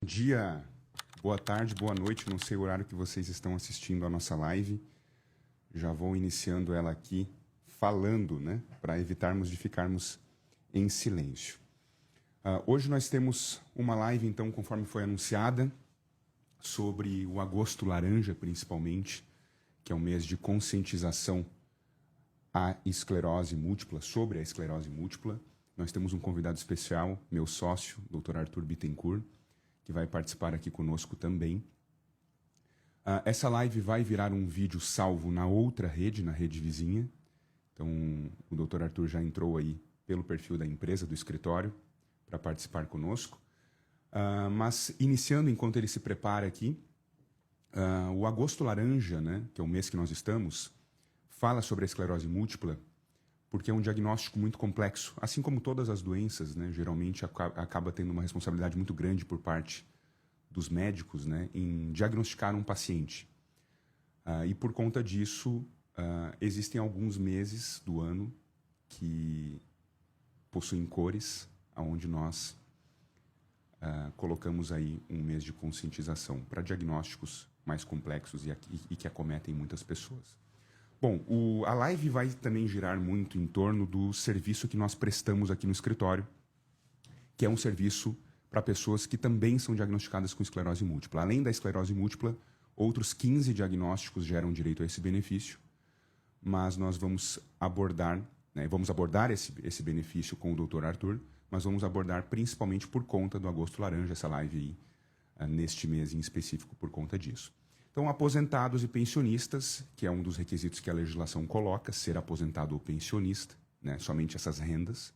Dia, boa tarde, boa noite, não sei o horário que vocês estão assistindo a nossa live. Já vou iniciando ela aqui falando, né, para evitarmos de ficarmos em silêncio. Hoje nós temos uma live, então, conforme foi anunciada, sobre o Agosto Laranja, principalmente, que é um mês de conscientização à esclerose múltipla, sobre a esclerose múltipla. Nós temos um convidado especial, meu sócio, Dr. Arthur Bittencourt, que vai participar aqui conosco também. Essa live vai virar um vídeo salvo na outra rede, na rede vizinha. Então, o Dr. Arthur já entrou aí pelo perfil da empresa, do escritório, para participar conosco. Mas, iniciando, enquanto ele se prepara aqui, o Agosto Laranja, né, que é o mês que nós estamos, fala sobre a esclerose múltipla, porque é um diagnóstico muito complexo. Assim como todas as doenças, né, geralmente acaba tendo uma responsabilidade muito grande por parte dos médicos, né, em diagnosticar um paciente. E por conta disso, existem alguns meses do ano que possuem cores, onde nós colocamos aí um mês de conscientização para diagnósticos mais complexos e que acometem muitas pessoas. Bom, a live vai também girar muito em torno do serviço que nós prestamos aqui no escritório, que é um serviço para pessoas que também são diagnosticadas com esclerose múltipla. Além da esclerose múltipla, outros 15 diagnósticos geram direito a esse benefício, mas nós vamos abordar, né, esse benefício com o Dr. Arthur, mas vamos abordar principalmente por conta do Agosto Laranja, essa live aí, neste mês em específico por conta disso. Então, aposentados e pensionistas, que é um dos requisitos que a legislação coloca, ser aposentado ou pensionista, né, somente essas rendas,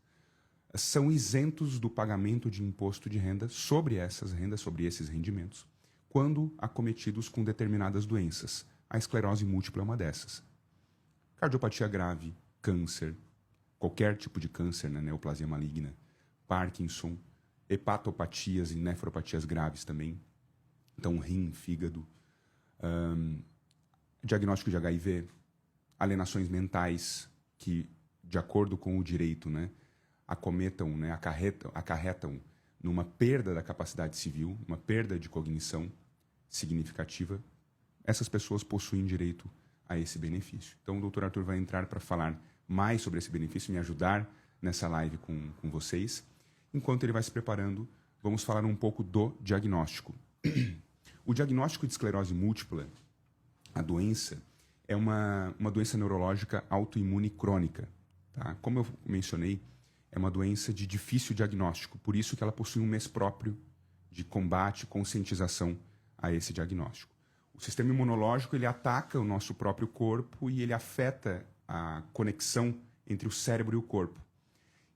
são isentos do pagamento de imposto de renda sobre essas rendas, sobre esses rendimentos, quando acometidos com determinadas doenças. A esclerose múltipla é uma dessas. Cardiopatia grave, câncer, qualquer tipo de câncer, né, neoplasia maligna, Parkinson, hepatopatias e nefropatias graves também, então rim, fígado, diagnóstico de HIV, alienações mentais que, de acordo com o direito, né, acometam, né, acarretam numa perda da capacidade civil, uma perda de cognição significativa, essas pessoas possuem direito a esse benefício. Então, o Dr. Arthur vai entrar para falar mais sobre esse benefício, me ajudar nessa live com vocês. Enquanto ele vai se preparando, vamos falar um pouco do diagnóstico. O diagnóstico de esclerose múltipla, a doença, é uma doença neurológica autoimune crônica. Tá? Como eu mencionei, é uma doença de difícil diagnóstico, por isso que ela possui um mês próprio de combate, conscientização a esse diagnóstico. O sistema imunológico ele ataca o nosso próprio corpo e ele afeta a conexão entre o cérebro e o corpo.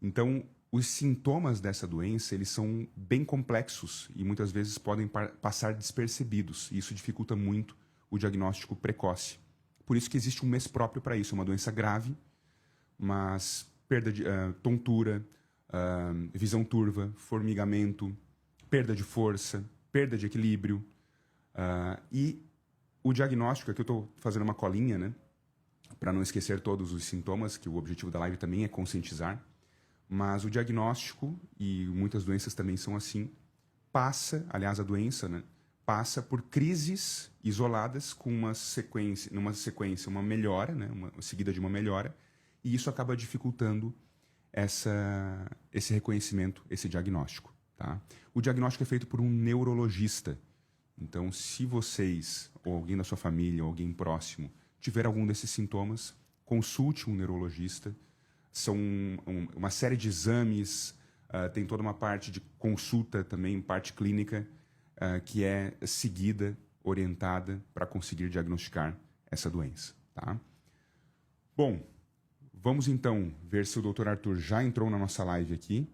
Então, os sintomas dessa doença eles são bem complexos e muitas vezes podem passar despercebidos. E isso dificulta muito o diagnóstico precoce. Por isso que existe um mês próprio para isso. É uma doença grave, mas perda de tontura, visão turva, formigamento, perda de força, perda de equilíbrio. E o diagnóstico, aqui eu estou fazendo uma colinha, né, para não esquecer todos os sintomas, que o objetivo da live também é conscientizar. Mas o diagnóstico, e muitas doenças também são assim, aliás, a doença, né, passa por crises isoladas com numa sequência, uma melhora, né, seguida de uma melhora, e isso acaba dificultando esse reconhecimento, esse diagnóstico. Tá? O diagnóstico é feito por um neurologista. Então, se vocês, ou alguém da sua família, ou alguém próximo, tiver algum desses sintomas, consulte um neurologista. São uma série de exames, tem toda uma parte de consulta também, parte clínica, que é seguida, orientada para conseguir diagnosticar essa doença. Tá? Bom, vamos então ver se o Dr. Arthur já entrou na nossa live aqui.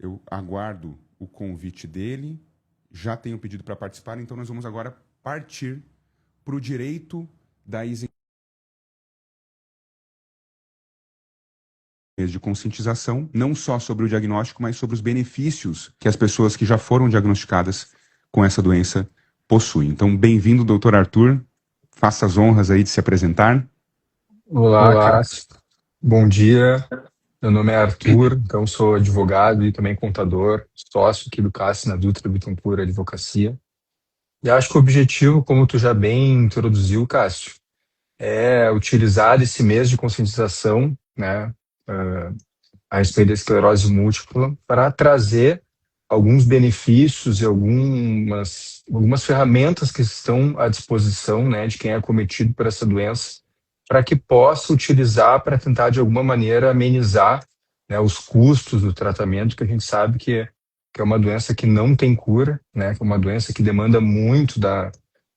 Eu aguardo o convite dele, já tenho pedido para participar, então nós vamos agora partir para o direito da isenção de conscientização, não só sobre o diagnóstico, mas sobre os benefícios que as pessoas que já foram diagnosticadas com essa doença possuem. Então, bem-vindo, doutor Arthur. Faça as honras aí de se apresentar. Olá, Cássio. Bom dia. Meu nome é Arthur, então sou advogado e também contador, sócio aqui do Cássio na Dutra Bittencourt Advocacia. E acho que o objetivo, como tu já bem introduziu, Cássio, é utilizar esse mês de conscientização, né, a respeito da esclerose múltipla para trazer alguns benefícios e algumas ferramentas que estão à disposição, né, de quem é acometido por essa doença, para que possa utilizar para tentar, de alguma maneira, amenizar, né, os custos do tratamento, que a gente sabe que é uma doença que não tem cura, né, que é uma doença que demanda muito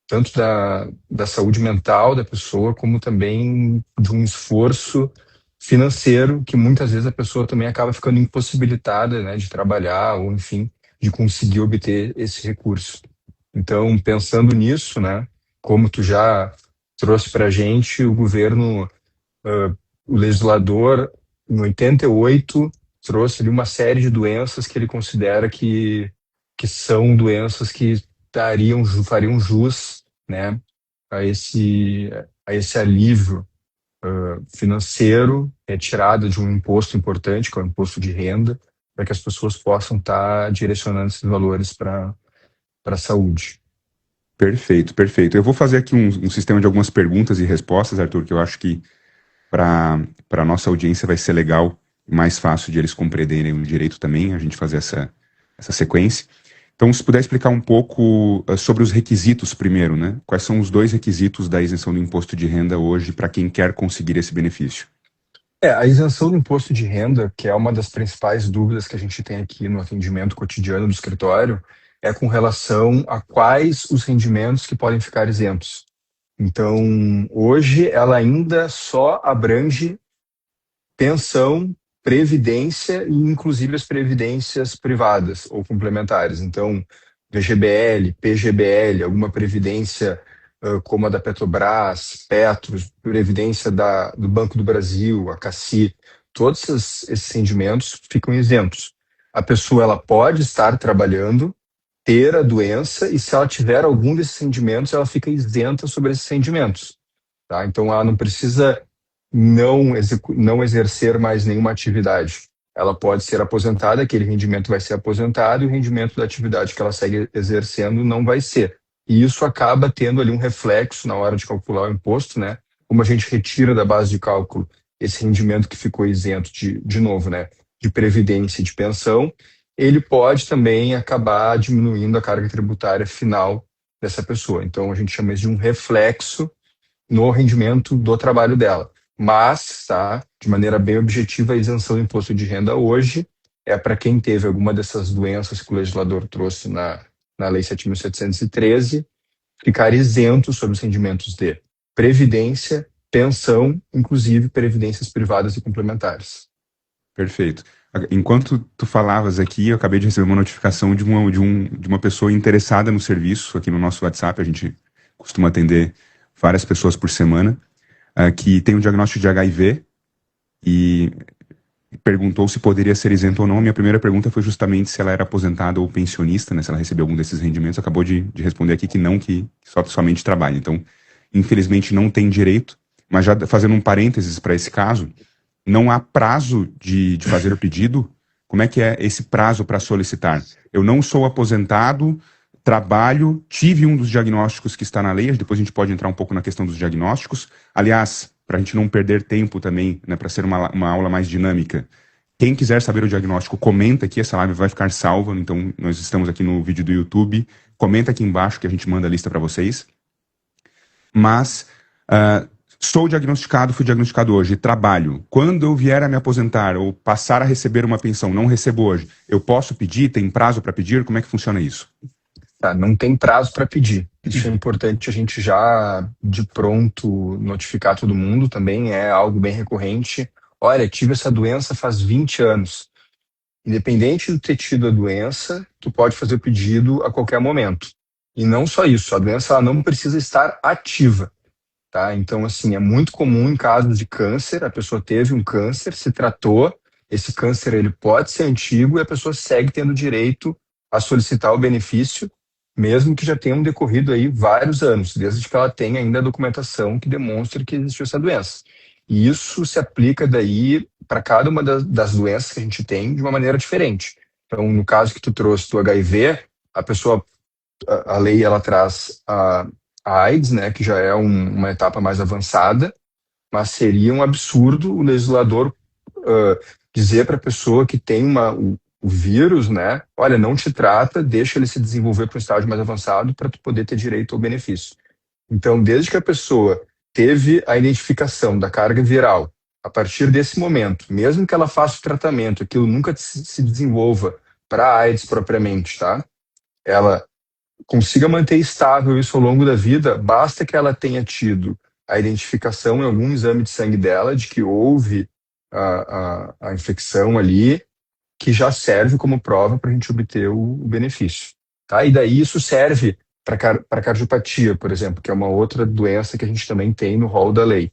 tanto da saúde mental da pessoa, como também de um esforço financeiro, que muitas vezes a pessoa também acaba ficando impossibilitada, né, de trabalhar ou, enfim, de conseguir obter esse recurso. Então, pensando nisso, né, como tu já trouxe para a gente, o governo, o legislador, em 88, trouxe ali uma série de doenças que ele considera que são doenças que fariam jus, né, a esse alívio financeiro, retirada de um imposto importante, que é o imposto de renda, para que as pessoas possam estar direcionando esses valores para a saúde. Perfeito, perfeito. Eu vou fazer aqui um sistema de algumas perguntas e respostas, Arthur, que eu acho que para a nossa audiência vai ser legal, mais fácil de eles compreenderem o direito também, a gente fazer essa sequência. Então, se puder explicar um pouco sobre os requisitos primeiro, né? Quais são os dois requisitos da isenção do imposto de renda hoje para quem quer conseguir esse benefício? A isenção do imposto de renda, que é uma das principais dúvidas que a gente tem aqui no atendimento cotidiano do escritório, é com relação a quais os rendimentos que podem ficar isentos. Então, hoje ela ainda só abrange pensão, previdência e inclusive as previdências privadas ou complementares. Então, VGBL, PGBL, alguma previdência como a da Petrobras, Petros, previdência do Banco do Brasil, a CACI, todos esses rendimentos ficam isentos. A pessoa ela pode estar trabalhando, ter a doença e se ela tiver algum desses rendimentos, ela fica isenta sobre esses rendimentos. Tá? Então, ela não precisa não exercer mais nenhuma atividade. Ela pode ser aposentada, aquele rendimento vai ser aposentado e o rendimento da atividade que ela segue exercendo não vai ser. E isso acaba tendo ali um reflexo na hora de calcular o imposto, né? Como a gente retira da base de cálculo esse rendimento que ficou isento de novo, né? De previdência e de pensão, ele pode também acabar diminuindo a carga tributária final dessa pessoa. Então, a gente chama isso de um reflexo no rendimento do trabalho dela. Mas, tá, de maneira bem objetiva, a isenção do imposto de renda hoje é para quem teve alguma dessas doenças que o legislador trouxe na Lei 7.713, ficar isento sobre os rendimentos de previdência, pensão, inclusive previdências privadas e complementares. Perfeito. Enquanto tu falavas aqui, eu acabei de receber uma notificação de uma pessoa interessada no serviço aqui no nosso WhatsApp. A gente costuma atender várias pessoas por semana, que tem um diagnóstico de HIV e perguntou se poderia ser isento ou não. Minha primeira pergunta foi justamente se ela era aposentada ou pensionista, né, se ela recebeu algum desses rendimentos. Acabou de responder aqui que não, que somente trabalha. Então, infelizmente, não tem direito. Mas já fazendo um parênteses para esse caso, não há prazo de fazer o pedido? Como é que é esse prazo para solicitar? Eu não sou aposentado, trabalho, tive um dos diagnósticos que está na lei, depois a gente pode entrar um pouco na questão dos diagnósticos. Aliás, para a gente não perder tempo também, né, para ser uma aula mais dinâmica, quem quiser saber o diagnóstico, comenta aqui, essa live vai ficar salva, então nós estamos aqui no vídeo do YouTube, comenta aqui embaixo que a gente manda a lista para vocês. Mas sou diagnosticado, fui diagnosticado hoje, trabalho. Quando eu vier a me aposentar ou passar a receber uma pensão, não recebo hoje, eu posso pedir? Tem prazo para pedir? Como é que funciona isso? Tá, não tem prazo para pedir. Isso é importante a gente já de pronto notificar todo mundo, também é algo bem recorrente. Olha, tive essa doença faz 20 anos. Independente de ter tido a doença, tu pode fazer o pedido a qualquer momento. E não só isso, a doença ela não precisa estar ativa, tá? Então, assim, é muito comum em casos de câncer, a pessoa teve um câncer, se tratou, esse câncer ele pode ser antigo e a pessoa segue tendo direito a solicitar o benefício, mesmo que já tenham decorrido aí vários anos, desde que ela tenha ainda a documentação que demonstre que existiu essa doença. E isso se aplica daí para cada uma das doenças que a gente tem de uma maneira diferente. Então, no caso que tu trouxe do HIV, a pessoa, a lei ela traz a AIDS, né, que já é uma etapa mais avançada, mas seria um absurdo o legislador dizer para a pessoa que tem o vírus, né, olha, não te trata, deixa ele se desenvolver para um estágio mais avançado para tu poder ter direito ao benefício. Então, desde que a pessoa teve a identificação da carga viral, a partir desse momento, mesmo que ela faça o tratamento, aquilo nunca se desenvolva para a AIDS propriamente, tá? Ela consiga manter estável isso ao longo da vida, basta que ela tenha tido a identificação em algum exame de sangue dela de que houve a infecção ali, que já serve como prova para a gente obter o benefício. Tá? E daí isso serve para cardiopatia, por exemplo, que é uma outra doença que a gente também tem no rol da lei.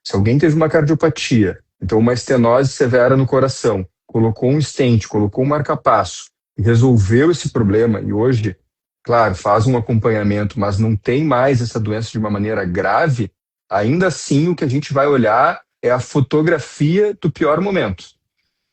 Se alguém teve uma cardiopatia, então uma estenose severa no coração, colocou um stent, colocou um marca-passo e resolveu esse problema, e hoje, claro, faz um acompanhamento, mas não tem mais essa doença de uma maneira grave, ainda assim o que a gente vai olhar é a fotografia do pior momento.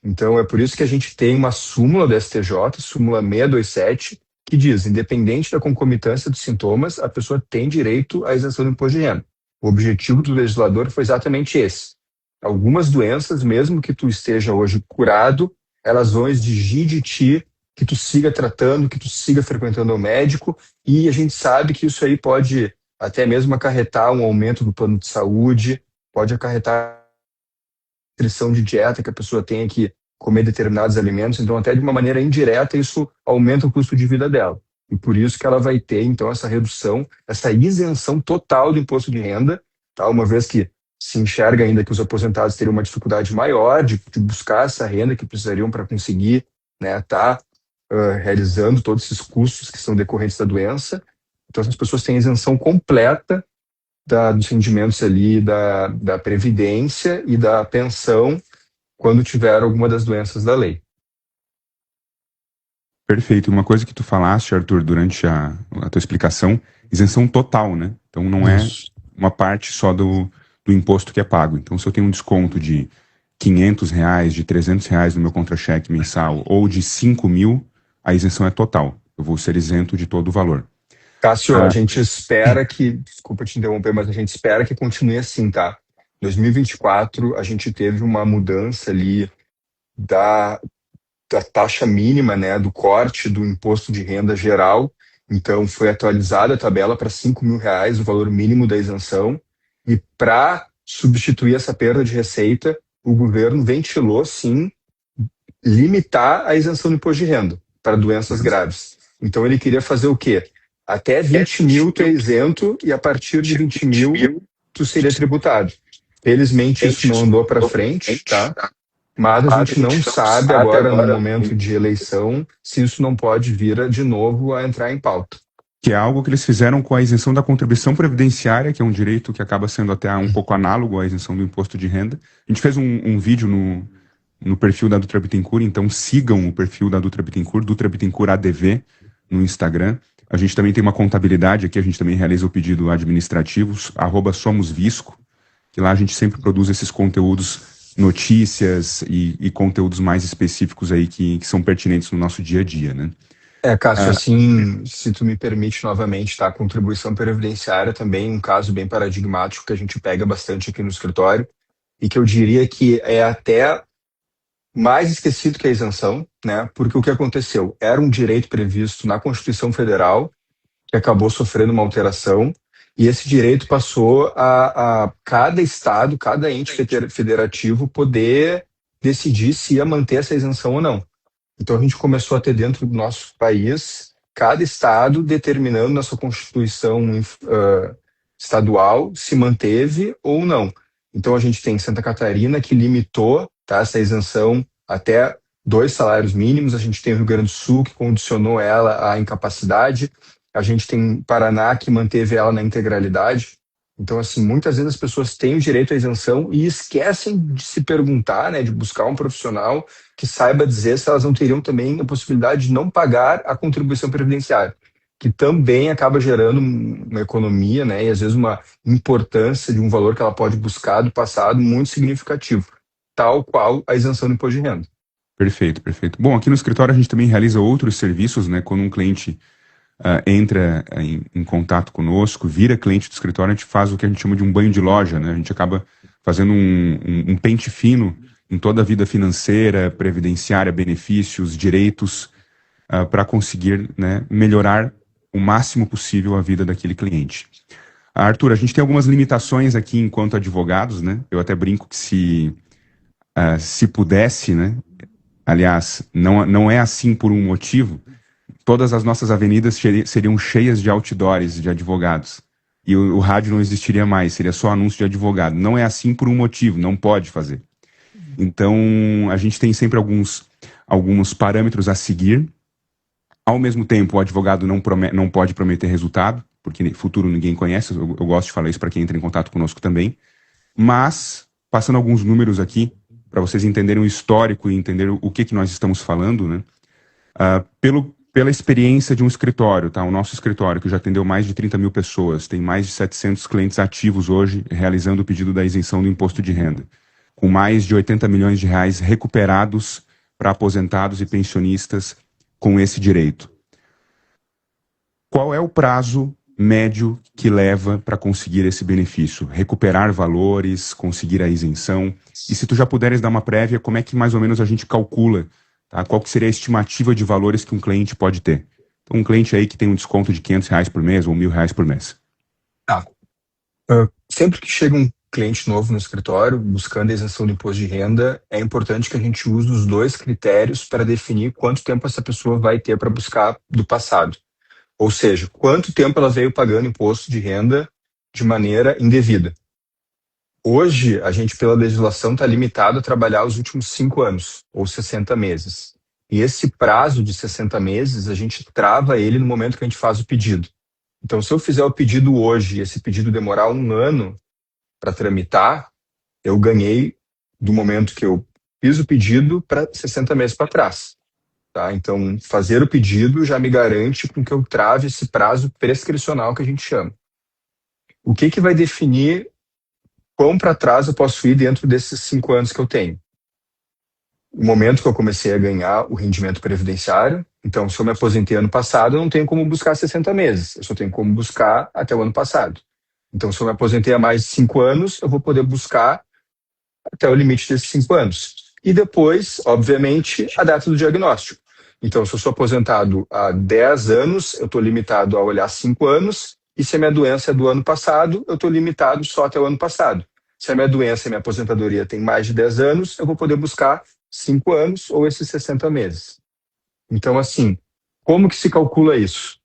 Então é por isso que a gente tem uma súmula do STJ, súmula 627, que diz, independente da concomitância dos sintomas, a pessoa tem direito à isenção do imposto de renda. O objetivo do legislador foi exatamente esse. Algumas doenças, mesmo que tu esteja hoje curado, elas vão exigir de ti que tu siga tratando, que tu siga frequentando o médico, e a gente sabe que isso aí pode até mesmo acarretar um aumento do plano de saúde, pode acarretar restrição de dieta, que a pessoa tenha que comer determinados alimentos, então até de uma maneira indireta isso aumenta o custo de vida dela. E por isso que ela vai ter, então, essa redução, essa isenção total do imposto de renda, tá? Uma vez que se enxerga ainda que os aposentados teriam uma dificuldade maior de buscar essa renda que precisariam para conseguir, né, realizando todos esses custos que são decorrentes da doença. Então, essas pessoas têm isenção completa dos rendimentos ali da Previdência e da pensão quando tiver alguma das doenças da lei. Perfeito. Uma coisa que tu falaste, Arthur, durante a tua explicação, isenção total, né? Então não é uma parte só do imposto que é pago. Então se eu tenho um desconto de R$ 500, de R$ 300 no meu contra-cheque mensal ou de 5 mil, a isenção é total. Eu vou ser isento de todo o valor. Cássio, a gente espera que, desculpa te interromper, mas a gente espera que continue assim, tá? 2024, a gente teve uma mudança ali da taxa mínima, né, do corte do imposto de renda geral. Então, foi atualizada a tabela para R$ 5.000, o valor mínimo da isenção. E para substituir essa perda de receita, o governo ventilou, sim, limitar a isenção do imposto de renda para doenças graves. Então, ele queria fazer o quê? Até 20 mil tu é isento e a partir de 20 mil tu seria tributado. Felizmente, isso não andou para frente, tá? Mas a gente não sabe agora, no momento de eleição, se isso não pode vir de novo a entrar em pauta. Que é algo que eles fizeram com a isenção da contribuição previdenciária, que é um direito que acaba sendo até um pouco análogo à isenção do imposto de renda. A gente fez um vídeo no perfil da Dutra Bittencourt, então sigam o perfil da Dutra Bittencourt ADV, no Instagram. A gente também tem uma contabilidade aqui, a gente também realiza o pedido administrativo, @somosvisco, que lá a gente sempre produz esses conteúdos, notícias e conteúdos mais específicos aí que são pertinentes no nosso dia a dia, né? Cássio, assim, se tu me permite novamente, tá? A contribuição previdenciária também um caso bem paradigmático que a gente pega bastante aqui no escritório e que eu diria que é até mais esquecido que a isenção, né? Porque o que aconteceu? Era um direito previsto na Constituição Federal que acabou sofrendo uma alteração e esse direito passou a cada estado, cada ente federativo poder decidir se ia manter essa isenção ou não. Então a gente começou a ter dentro do nosso país cada estado determinando na sua Constituição estadual se manteve ou não. Então a gente tem Santa Catarina que limitou, tá, essa isenção até 2 salários mínimos, a gente tem o Rio Grande do Sul que condicionou ela à incapacidade, a gente tem Paraná que manteve ela na integralidade. Então, assim, muitas vezes as pessoas têm o direito à isenção e esquecem de se perguntar, né, de buscar um profissional que saiba dizer se elas não teriam também a possibilidade de não pagar a contribuição previdenciária. que também acaba gerando uma economia, né, e às vezes uma importância de um valor que ela pode buscar do passado muito significativo, tal qual a isenção do imposto de renda. Perfeito, perfeito. Bom, aqui no escritório a gente também realiza outros serviços, né? Quando um cliente entra em contato conosco, vira cliente do escritório, a gente faz o que a gente chama de um banho de loja, né? A gente acaba fazendo um pente fino em toda a vida financeira, previdenciária, benefícios, direitos, para conseguir, né, melhorar o máximo possível a vida daquele cliente. Arthur, a gente tem algumas limitações aqui enquanto advogados, né? Eu até brinco que se pudesse, né? Aliás, não é assim por um motivo. Todas as nossas avenidas seriam cheias de outdoors de advogados. E o rádio não existiria mais, seria só anúncio de advogado. Não é assim por um motivo, não pode fazer. Então, a gente tem sempre alguns parâmetros a seguir. Ao mesmo tempo, o advogado não pode prometer resultado, porque futuro ninguém conhece. Eu gosto de falar isso para quem entra em contato conosco também. Mas, passando alguns números aqui, para vocês entenderem o histórico e entenderem o que nós estamos falando, né? Pela experiência de um escritório, tá? O nosso escritório, que já atendeu mais de 30 mil pessoas, tem mais de 700 clientes ativos hoje, realizando o pedido da isenção do imposto de renda, com mais de 80 milhões de reais recuperados para aposentados e pensionistas com esse direito. Qual é o prazo médio que leva para conseguir esse benefício? Recuperar valores, conseguir a isenção? E se tu já puderes dar uma prévia, como é que mais ou menos a gente calcula, tá? Qual que seria a estimativa de valores que um cliente pode ter? Então, um cliente aí que tem um desconto de R$ 500 por mês ou R$ 1.000 por mês. Sempre que chega um cliente novo no escritório, buscando a isenção do imposto de renda, é importante que a gente use os dois critérios para definir quanto tempo essa pessoa vai ter para buscar do passado. Ou seja, quanto tempo ela veio pagando imposto de renda de maneira indevida. Hoje, a gente, pela legislação, está limitado a trabalhar os últimos 5 anos, ou 60 meses. E esse prazo de 60 meses, a gente trava ele no momento que a gente faz o pedido. Então, se eu fizer o pedido hoje e esse pedido demorar 1 ano para tramitar, eu ganhei do momento que eu fiz o pedido para 60 meses para trás. Tá? Então, fazer o pedido já me garante com que eu trave esse prazo prescricional que a gente chama. O que vai definir quão para trás eu posso ir dentro desses 5 anos que eu tenho? O momento que eu comecei a ganhar o rendimento previdenciário. Então, se eu me aposentei ano passado, eu não tenho como buscar 60 meses. Eu só tenho como buscar até o ano passado. Então, se eu me aposentei há mais de 5 anos, eu vou poder buscar até o limite desses 5 anos. E depois, obviamente, a data do diagnóstico. Então, se eu sou aposentado há 10 anos, eu estou limitado a olhar 5 anos, e se a minha doença é do ano passado, eu estou limitado só até o ano passado. Se a minha doença e minha aposentadoria tem mais de 10 anos, eu vou poder buscar 5 anos ou esses 60 meses. Então, assim, como que se calcula isso?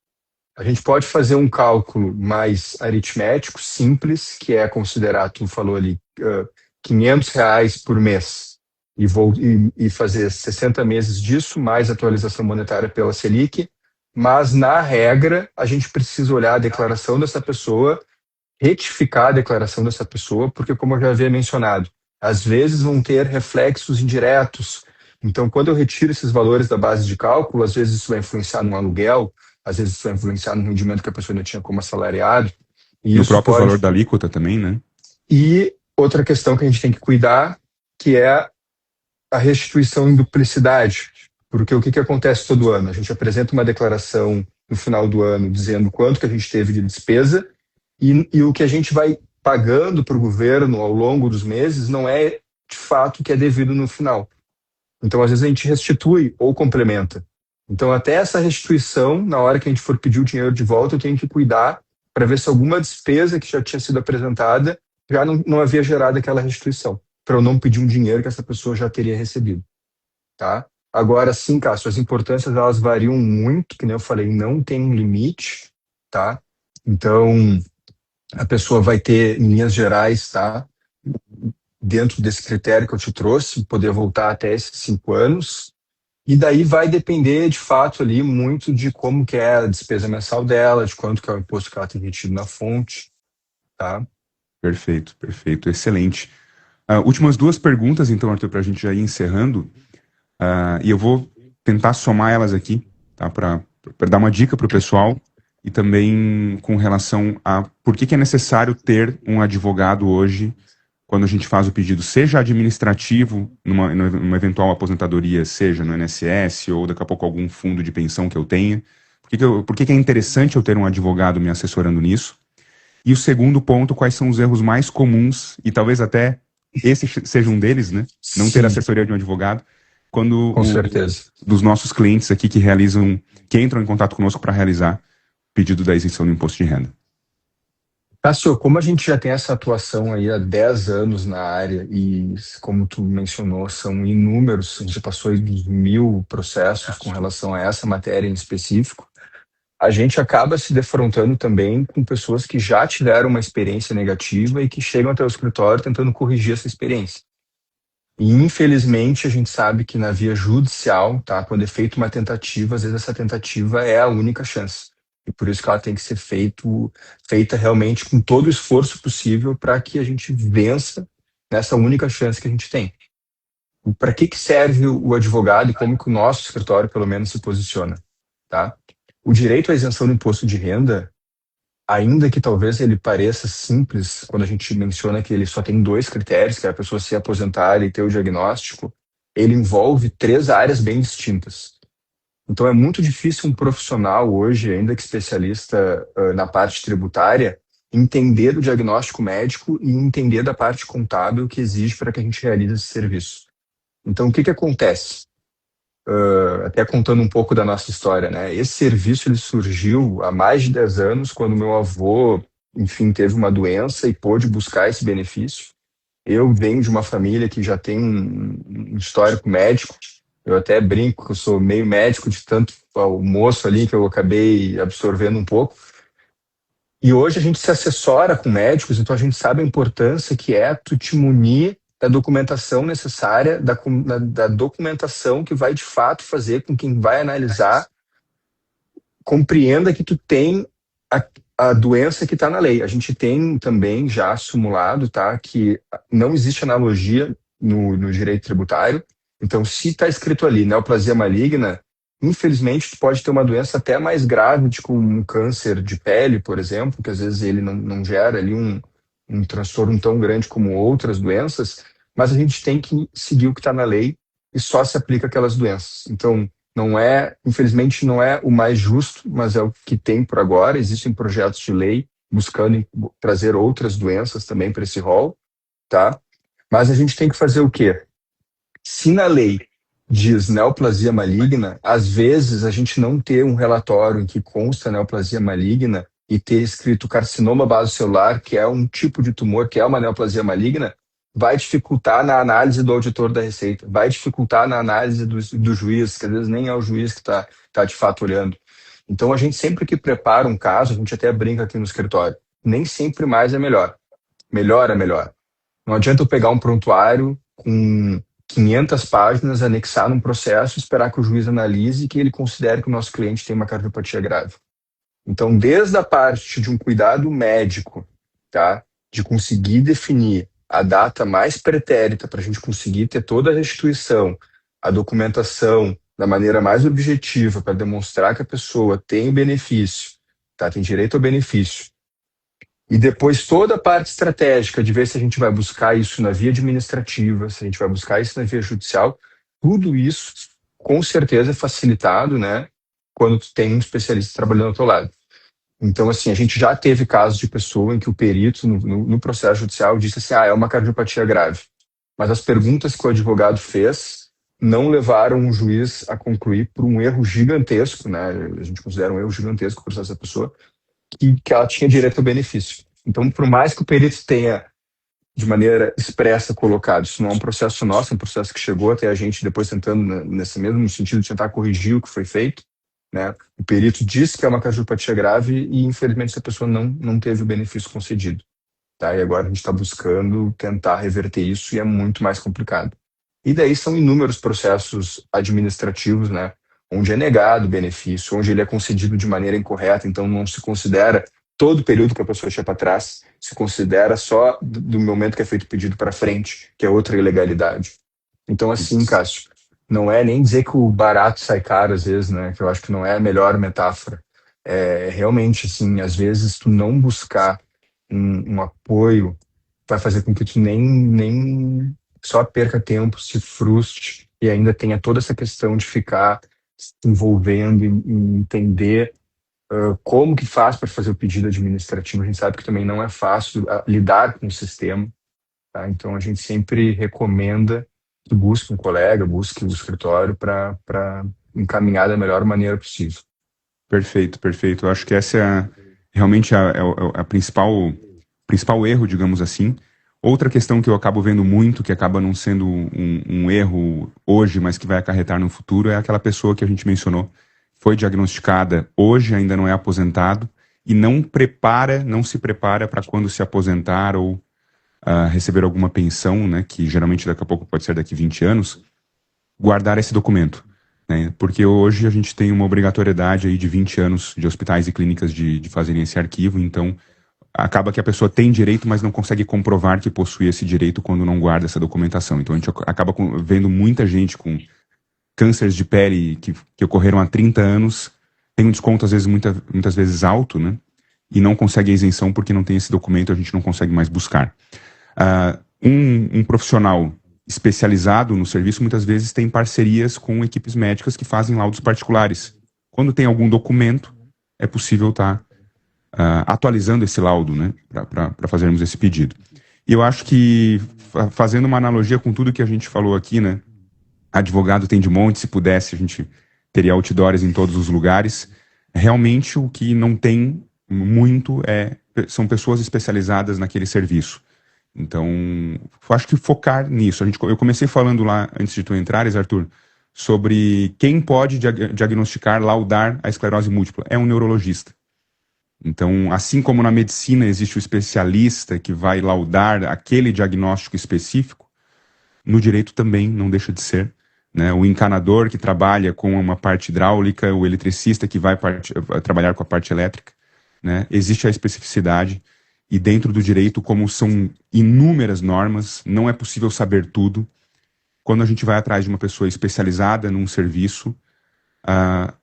A gente pode fazer um cálculo mais aritmético, simples, que é considerar, tu falou ali, R$ 500 por mês e fazer 60 meses disso, mais atualização monetária pela Selic, mas, na regra, a gente precisa olhar a declaração dessa pessoa, retificar a declaração dessa pessoa, porque, como eu já havia mencionado, às vezes vão ter reflexos indiretos. Então, quando eu retiro esses valores da base de cálculo, às vezes isso vai influenciar no aluguel, às vezes isso vai influenciar no rendimento que a pessoa ainda tinha como assalariado. E no próprio valor da alíquota também, né? E outra questão que a gente tem que cuidar, que é a restituição em duplicidade. Porque o que acontece todo ano? A gente apresenta uma declaração no final do ano dizendo quanto que a gente teve de despesa e o que a gente vai pagando para o governo ao longo dos meses não é de fato o que é devido no final. Então, às vezes, a gente restitui ou complementa. Então, até essa restituição, na hora que a gente for pedir o dinheiro de volta, eu tenho que cuidar para ver se alguma despesa que já tinha sido apresentada já não havia gerado aquela restituição, para eu não pedir um dinheiro que essa pessoa já teria recebido. Tá? Agora, sim, Cássio, as importâncias elas variam muito, que nem eu falei, não tem um limite, tá? Então, a pessoa vai ter, em linhas gerais, tá? Dentro desse critério que eu te trouxe, poder voltar até esses 5 anos, e daí vai depender, de fato, ali muito de como que é a despesa mensal dela, de quanto que é o imposto que ela tem retido na fonte, tá? Perfeito, perfeito, excelente. Últimas 2 perguntas, então, Arthur, para a gente já ir encerrando, e eu vou tentar somar elas aqui, tá? Para dar uma dica para o pessoal. e também com relação a por que é necessário ter um advogado hoje quando a gente faz o pedido, seja administrativo, numa eventual aposentadoria, seja no INSS ou daqui a pouco algum fundo de pensão que eu tenha. Por que é interessante eu ter um advogado me assessorando nisso? E o segundo ponto, quais são os erros mais comuns, e talvez até esse seja um deles, né? Não ter Sim, assessoria de um advogado, quando com certeza. dos nossos clientes aqui que entram em contato conosco para realizar o pedido da isenção do imposto de renda. Cássio, como a gente já tem essa atuação aí há 10 anos na área e, como tu mencionou, são inúmeros, a gente passou aí dos 1.000 processos com relação a essa matéria em específico, a gente acaba se defrontando também com pessoas que já tiveram uma experiência negativa e que chegam até o escritório tentando corrigir essa experiência. E, infelizmente, a gente sabe que na via judicial, tá, quando é feita uma tentativa, às vezes essa tentativa é a única chance. E por isso que ela tem que ser feita realmente com todo o esforço possível para que a gente vença nessa única chance que a gente tem. Para que serve o advogado e como que o nosso escritório, pelo menos, se posiciona, tá? O direito à isenção do imposto de renda, ainda que talvez ele pareça simples, quando a gente menciona que ele só tem dois critérios, que é a pessoa se aposentar e ter o diagnóstico, ele envolve três áreas bem distintas. Então é muito difícil um profissional hoje, ainda que especialista na parte tributária, entender do diagnóstico médico e entender da parte contábil que exige para que a gente realize esse serviço. Então o que acontece? Até contando um pouco da nossa história, né? Esse serviço ele surgiu há mais de 10 anos, quando meu avô, enfim, teve uma doença e pôde buscar esse benefício. Eu venho de uma família que já tem um histórico médico. Eu até brinco que eu sou meio médico de tanto almoço ali que eu acabei absorvendo um pouco. E hoje a gente se assessora com médicos, então a gente sabe a importância que é tu te munir da documentação necessária, da documentação que vai de fato fazer com que quem vai analisar compreenda que tu tem a doença que está na lei. A gente tem também já simulado, tá, que não existe analogia no direito tributário. Então, se está escrito ali neoplasia maligna, infelizmente, tu pode ter uma doença até mais grave, tipo um câncer de pele, por exemplo, que às vezes ele não gera ali um transtorno tão grande como outras doenças, mas a gente tem que seguir o que está na lei e só se aplica aquelas doenças. Então, não é, infelizmente, não é o mais justo, mas é o que tem por agora. Existem projetos de lei buscando trazer outras doenças também para esse rol, tá? Mas a gente tem que fazer o quê? Se na lei diz neoplasia maligna, às vezes a gente não ter um relatório em que consta neoplasia maligna e ter escrito carcinoma basocelular, que é um tipo de tumor, que é uma neoplasia maligna, vai dificultar na análise do auditor da Receita, vai dificultar na análise do juiz, que às vezes nem é o juiz que está de fato olhando. Então, a gente sempre que prepara um caso, a gente até brinca aqui no escritório, nem sempre mais é melhor. Melhor é melhor. Não adianta eu pegar um prontuário com 500 páginas, anexar num processo, esperar que o juiz analise e que ele considere que o nosso cliente tem uma cardiopatia grave. Então, desde a parte de um cuidado médico, tá, de conseguir definir a data mais pretérita para a gente conseguir ter toda a restituição, a documentação da maneira mais objetiva para demonstrar que a pessoa tem o benefício, tá, tem direito ao benefício. E depois toda a parte estratégica de ver se a gente vai buscar isso na via administrativa, se a gente vai buscar isso na via judicial, tudo isso com certeza é facilitado, né, quando tu tem um especialista trabalhando ao teu lado. Então, assim, a gente já teve casos de pessoa em que o perito, no processo judicial, disse assim, é uma cardiopatia grave. Mas as perguntas que o advogado fez não levaram o juiz a concluir por um erro gigantesco, né? A gente considera um erro gigantesco o processo da pessoa, que ela tinha direito ao benefício. Então, por mais que o perito tenha, de maneira expressa, colocado, isso não é um processo nosso, é um processo que chegou até a gente depois tentando, nesse mesmo sentido, de tentar corrigir o que foi feito, né? O perito disse que é uma cardiopatia grave e, infelizmente, essa pessoa não teve o benefício concedido. Tá? E agora a gente está buscando tentar reverter isso e é muito mais complicado. E daí são inúmeros processos administrativos, né? Onde é negado o benefício, onde ele é concedido de maneira incorreta, então não se considera todo o período que a pessoa tinha para trás, se considera só do momento que é feito o pedido para frente, que é outra ilegalidade. Então, assim, Cássio, não é nem dizer que o barato sai caro às vezes, né? Que eu acho que não é a melhor metáfora. Realmente, assim, às vezes tu não buscar um apoio vai fazer com que tu nem só perca tempo, se frustre e ainda tenha toda essa questão de ficar se envolvendo em entender como que faz para fazer o pedido administrativo. A gente sabe que também não é fácil lidar com o sistema, tá? Então a gente sempre recomenda que busque um colega, busque um escritório para encaminhar da melhor maneira possível. Perfeito, perfeito. Eu acho que essa realmente a principal erro, digamos assim. Outra questão que eu acabo vendo muito, que acaba não sendo um erro hoje, mas que vai acarretar no futuro, é aquela pessoa que a gente mencionou, foi diagnosticada hoje, ainda não é aposentado, e não se prepara para quando se aposentar ou receber alguma pensão, né, que geralmente daqui a pouco pode ser daqui 20 anos, guardar esse documento, né? Porque hoje a gente tem uma obrigatoriedade aí de 20 anos de hospitais e clínicas de fazerem esse arquivo, então acaba que a pessoa tem direito, mas não consegue comprovar que possui esse direito quando não guarda essa documentação. Então a gente acaba vendo muita gente com cânceres de pele que ocorreram há 30 anos, tem um desconto às vezes, muitas vezes alto, né? E não consegue a isenção porque não tem esse documento, a gente não consegue mais buscar. Um profissional especializado no serviço muitas vezes tem parcerias com equipes médicas que fazem laudos particulares. Quando tem algum documento, é possível estar atualizando esse laudo, né, para fazermos esse pedido. E eu acho que, fazendo uma analogia com tudo que a gente falou aqui, né, advogado tem de monte, se pudesse a gente teria outdoors em todos os lugares. Realmente o que não tem muito são pessoas especializadas naquele serviço. Então, eu acho que focar nisso. Eu comecei falando lá, antes de tu entrares, Arthur, sobre quem pode diagnosticar, laudar a esclerose múltipla. É um neurologista. Então, assim como na medicina existe o especialista que vai laudar aquele diagnóstico específico, no direito também não deixa de ser, né? O encanador que trabalha com uma parte hidráulica, o eletricista que vai trabalhar com a parte elétrica, né? Existe a especificidade e dentro do direito, como são inúmeras normas, não é possível saber tudo. Quando a gente vai atrás de uma pessoa especializada num serviço,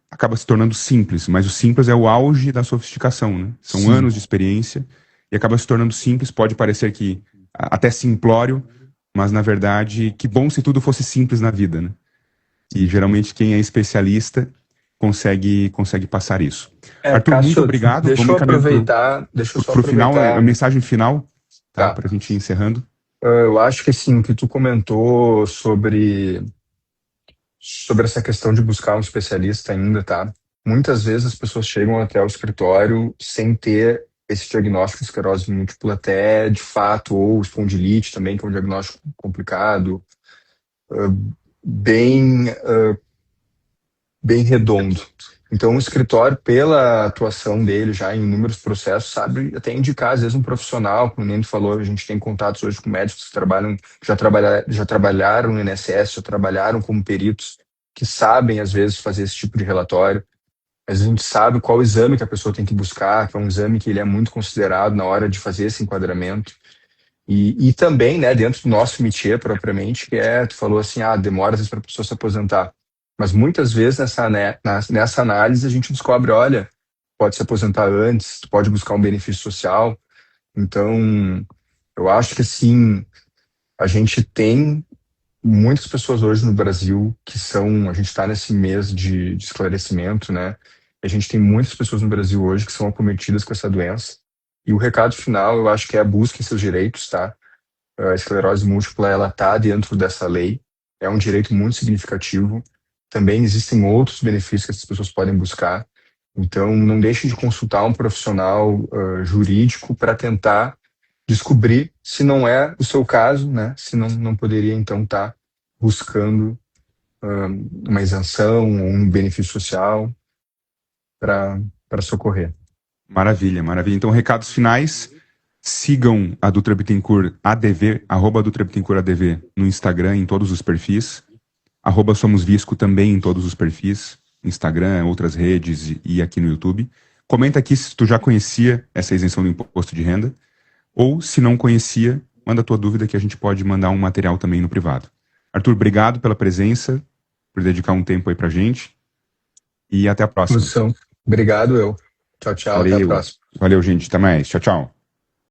acaba se tornando simples, mas o simples é o auge da sofisticação, né? São Sim. anos de experiência e acaba se tornando simples, pode parecer que até simplório, mas na verdade, que bom se tudo fosse simples na vida, né? E geralmente quem é especialista consegue passar isso. Arthur, muito Cássio, obrigado. deixa Vamos eu encaminhando aproveitar, deixa eu só pro final, a aproveitar. mensagem final, tá? Tá. Para a gente ir encerrando. Eu acho que assim, o que tu comentou sobre essa questão de buscar um especialista ainda, tá? Muitas vezes as pessoas chegam até o escritório sem ter esse diagnóstico de esclerose múltipla até de fato, ou espondilite também, que é um diagnóstico complicado, bem, bem redondo. Então, o escritório, pela atuação dele já em inúmeros processos, sabe até indicar, às vezes, um profissional, como o Nendo falou, a gente tem contatos hoje com médicos que já trabalharam no INSS, já trabalharam como peritos, que sabem, às vezes, fazer esse tipo de relatório. Mas a gente sabe qual exame que a pessoa tem que buscar, que é um exame que ele é muito considerado na hora de fazer esse enquadramento. E também, né, dentro do nosso métier propriamente, que tu falou assim, demora às vezes para a pessoa se aposentar. Mas muitas vezes nessa análise a gente descobre, olha, pode se aposentar antes, tu pode buscar um benefício social. Então, eu acho que assim, a gente tem muitas pessoas hoje no Brasil a gente está nesse mês de esclarecimento, né? A gente tem muitas pessoas no Brasil hoje que são acometidas com essa doença. E o recado final, eu acho que é a busca em seus direitos, tá? A esclerose múltipla, ela tá dentro dessa lei, é um direito muito significativo. Também existem outros benefícios que essas pessoas podem buscar. Então, não deixe de consultar um profissional jurídico para tentar descobrir se não é o seu caso, né? Se não poderia, então, estar buscando uma isenção ou um benefício social para socorrer. Maravilha, maravilha. Então, recados finais. Sigam a Dutra Bittencourt ADV, @DutraBittencourtADV no Instagram, em todos os perfis. @SomosVisco também em todos os perfis. Instagram, outras redes e aqui no YouTube. Comenta aqui se tu já conhecia essa isenção do imposto de renda. Ou, se não conhecia, manda a tua dúvida que a gente pode mandar um material também no privado. Arthur, obrigado pela presença, por dedicar um tempo aí pra gente. E até a próxima. Obrigado, eu. Tchau, tchau, até a Valeu. próxima. Valeu, gente. Até mais. Tchau, tchau.